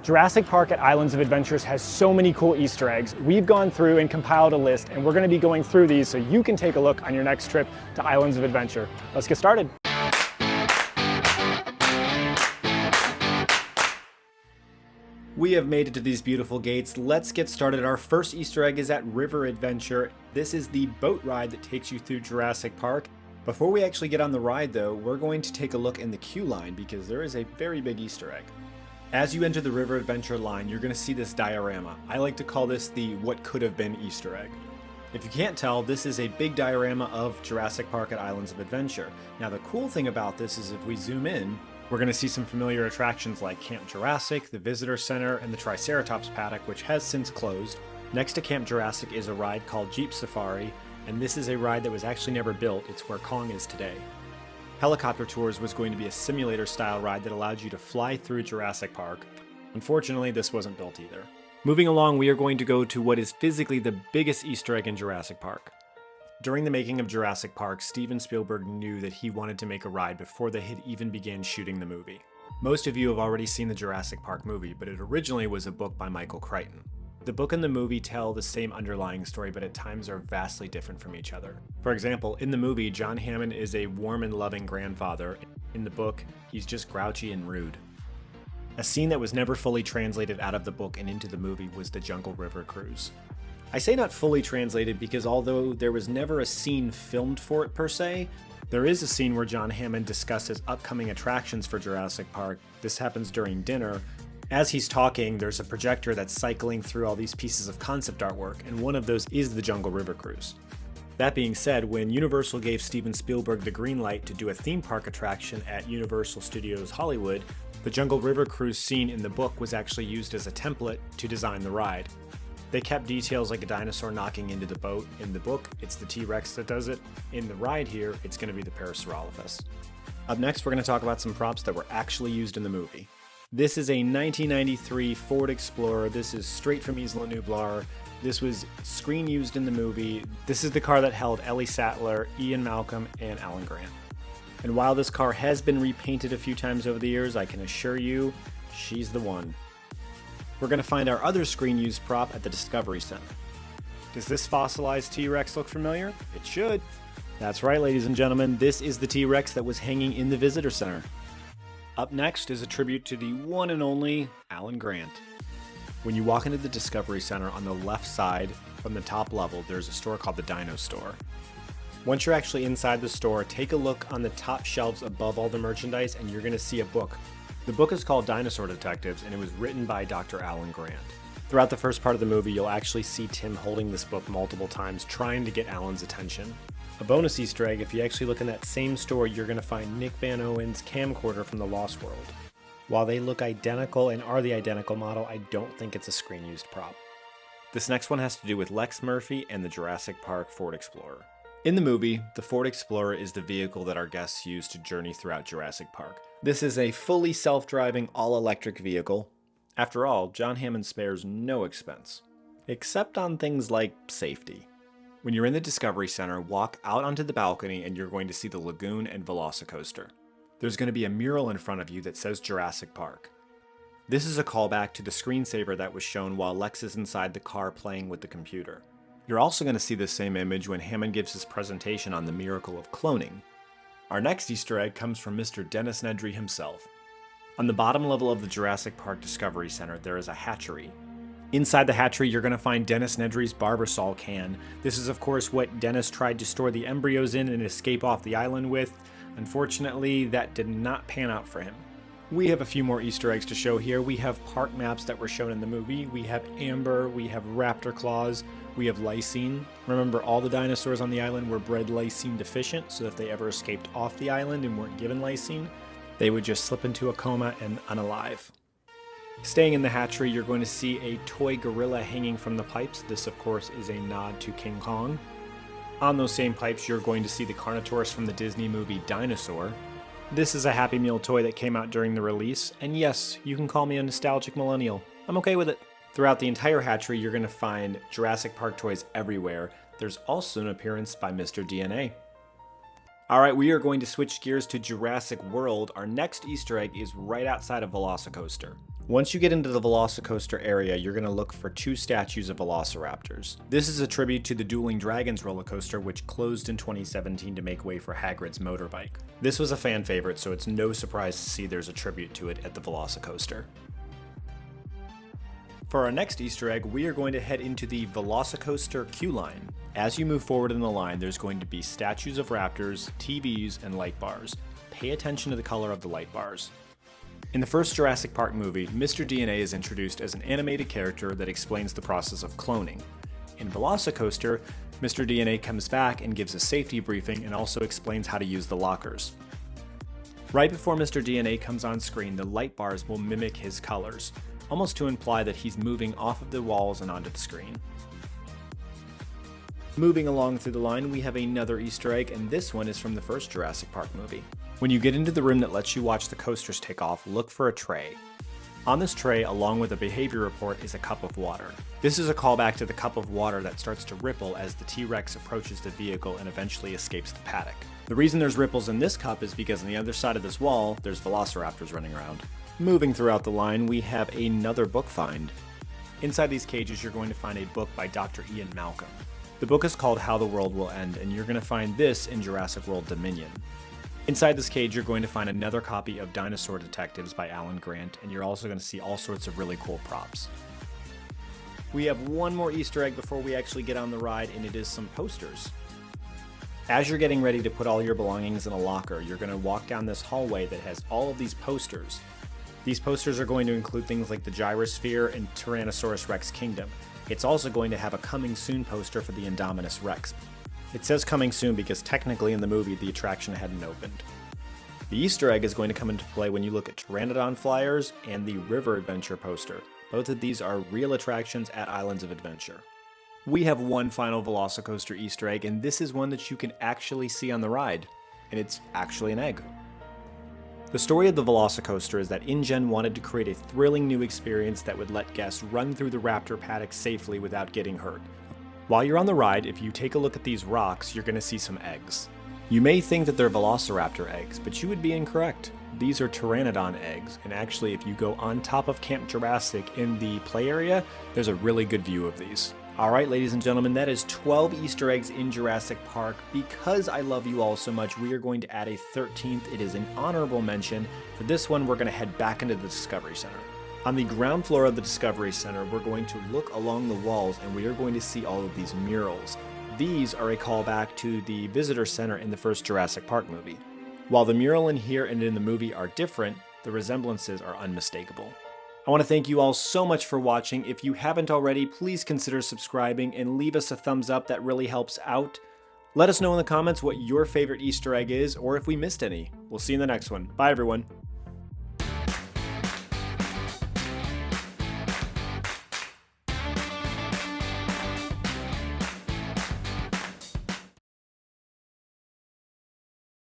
Jurassic Park at Islands of Adventures has so many cool Easter eggs. We've gone through and compiled a list, and we're going to be going through these so you can take a look on your next trip to Islands of Adventure. Let's get started. We have made it to these beautiful gates. Let's get started. Our first Easter egg is at River Adventure. This is the boat ride that takes you through Jurassic Park. Before we actually get on the ride though, we're going to take a look in the queue line because there is a very big Easter egg. As you enter the River Adventure line, you're going to see this diorama. I like to call this the what could have been Easter egg. If you can't tell, this is a big diorama of Jurassic Park at Islands of Adventure. Now the cool thing about this is if we zoom in, we're going to see some familiar attractions like Camp Jurassic, the Visitor Center, and the Triceratops paddock, which has since closed. Next to Camp Jurassic is a ride called Jeep Safari, and this is a ride that was actually never built. It's where Kong is today. Helicopter Tours was going to be a simulator-style ride that allowed you to fly through Jurassic Park. Unfortunately, this wasn't built either. Moving along, we are going to go to what is physically the biggest Easter egg in Jurassic Park. During the making of Jurassic Park, Steven Spielberg knew that he wanted to make a ride before they had even began shooting the movie. Most of you have already seen the Jurassic Park movie, but it originally was a book by Michael Crichton. The book and the movie tell the same underlying story, but at times are vastly different from each other. For example, in the movie, John Hammond is a warm and loving grandfather. In the book, he's just grouchy and rude. A scene that was never fully translated out of the book and into the movie was the Jungle River cruise. I say not fully translated because although there was never a scene filmed for it per se, there is a scene where John Hammond discusses upcoming attractions for Jurassic Park. This happens during dinner. As he's talking, there's a projector that's cycling through all these pieces of concept artwork, and one of those is the Jungle River Cruise. That being said, when Universal gave Steven Spielberg the green light to do a theme park attraction at Universal Studios Hollywood, the Jungle River Cruise scene in the book was actually used as a template to design the ride. They kept details like a dinosaur knocking into the boat. In the book, it's the T-Rex that does it. In the ride here, it's going to be the Parasaurolophus. Up next, we're going to talk about some props that were actually used in the movie. This is a 1993 Ford Explorer. This is straight from Isla Nublar. This was screen used in the movie. This is the car that held Ellie Sattler, Ian Malcolm, and Alan Grant. And while this car has been repainted a few times over the years, I can assure you, she's the one. We're going to find our other screen used prop at the Discovery Center. Does this fossilized T-Rex look familiar? It should. That's right, ladies and gentlemen, this is the T-Rex that was hanging in the Visitor Center. Up next is a tribute to the one and only Alan Grant. When you walk into the Discovery Center, on the left side from the top level, there's a store called the Dino Store. Once you're actually inside the store, take a look on the top shelves above all the merchandise and you're going to see a book. The book is called Dinosaur Detectives and it was written by Dr. Alan Grant. Throughout the first part of the movie, you'll actually see Tim holding this book multiple times trying to get Alan's attention. A bonus Easter egg, if you actually look in that same store, you're going to find Nick Van Owen's camcorder from The Lost World. While they look identical and are the identical model, I don't think it's a screen-used prop. This next one has to do with Lex Murphy and the Jurassic Park Ford Explorer. In the movie, the Ford Explorer is the vehicle that our guests use to journey throughout Jurassic Park. This is a fully self-driving, all-electric vehicle. After all, John Hammond spares no expense, except on things like safety. When you're in the Discovery Center, walk out onto the balcony and you're going to see the lagoon and Veloca Coaster. There's going to be a mural in front of you that says Jurassic Park. This is a callback to the screensaver that was shown while Lex is inside the car playing with the computer. You're also going to see the same image when Hammond gives his presentation on the miracle of cloning. Our next Easter egg comes from Mr. Dennis Nedri himself. On the bottom level of the Jurassic Park Discovery Center, there is a hatchery. Inside the hatchery, you're going to find Dennis Nedri's Barbasol can. This is, of course, what Dennis tried to store the embryos in and escape off the island with. Unfortunately, that did not pan out for him. We have a few more Easter eggs to show here. We have park maps that were shown in the movie. We have amber, we have raptor claws, we have lysine. Remember, all the dinosaurs on the island were bred lysine deficient, so if they ever escaped off the island and weren't given lysine, they would just slip into a coma and unalive. Staying in the hatchery, you're going to see a toy gorilla hanging from the pipes. This, of course, is a nod to King Kong. On those same pipes, you're going to see the Carnotaurus from the Disney movie Dinosaur. This is a Happy Meal toy that came out during the release, and yes, you can call me a nostalgic millennial. I'm okay with it. Throughout the entire hatchery, you're going to find Jurassic Park toys everywhere. There's also an appearance by Mr. DNA. Alright, we are going to switch gears to Jurassic World. Our next Easter egg is right outside of Veloca Coaster. Once you get into the Veloca Coaster area, you're going to look for 2 statues of Velociraptors. This is a tribute to the Dueling Dragons roller coaster, which closed in 2017 to make way for Hagrid's motorbike. This was a fan favorite, so it's no surprise to see there's a tribute to it at the Veloca Coaster. For our next Easter egg, we are going to head into the Veloca Coaster queue line. As you move forward in the line, there's going to be statues of raptors, TVs, and light bars. Pay attention to the color of the light bars. In the first Jurassic Park movie, Mr. DNA is introduced as an animated character that explains the process of cloning. In Veloca Coaster, Mr. DNA comes back and gives a safety briefing and also explains how to use the lockers. Right before Mr. DNA comes on screen, the light bars will mimic his colors, almost to imply that he's moving off of the walls and onto the screen. Moving along through the line, we have another Easter egg, and this one is from the first Jurassic Park movie. When you get into the room that lets you watch the coasters take off, look for a tray. On this tray, along with a behavior report, is a cup of water. This is a callback to the cup of water that starts to ripple as the T-Rex approaches the vehicle and eventually escapes the paddock. The reason there's ripples in this cup is because on the other side of this wall, there's Velociraptors running around. Moving throughout the line, we have another book find. Inside these cages, you're going to find a book by Dr. Ian Malcolm. The book is called How the World Will End, and you're going to find this in Jurassic World Dominion. Inside this cage, you're going to find another copy of Dinosaur Detectives by Alan Grant, and you're also going to see all sorts of really cool props. We have one more Easter egg before we actually get on the ride, and it is some posters. As you're getting ready to put all your belongings in a locker, you're going to walk down this hallway that has all of these posters. These posters are going to include things like the Gyrosphere and Tyrannosaurus Rex Kingdom. It's also going to have a coming soon poster for the Indominus Rex. It says coming soon because technically in the movie the attraction hadn't opened. The Easter egg is going to come into play when you look at Pteranodon flyers and the River Adventure poster. Both of these are real attractions at Islands of Adventure. We have one final Veloca Coaster Easter egg, and this is one that you can actually see on the ride, and it's actually an egg. The story of the Veloca Coaster is that InGen wanted to create a thrilling new experience that would let guests run through the raptor paddock safely without getting hurt. While you're on the ride, if you take a look at these rocks, you're going to see some eggs. You may think that they're Velociraptor eggs, but you would be incorrect. These are Pteranodon eggs, and actually if you go on top of Camp Jurassic in the play area, there's a really good view of these. Alright ladies and gentlemen, that is 12 Easter eggs in Jurassic Park. Because I love you all so much, we are going to add a 13th. It is an honorable mention. For this one, we're going to head back into the Discovery Center. On the ground floor of the Discovery Center, we're going to look along the walls and we are going to see all of these murals. These are a callback to the Visitor Center in the first Jurassic Park movie. While the mural in here and in the movie are different, the resemblances are unmistakable. I want to thank you all so much for watching. If you haven't already, please consider subscribing and leave us a thumbs up. That really helps out. Let us know in the comments what your favorite Easter egg is or if we missed any. We'll see you in the next one. Bye everyone.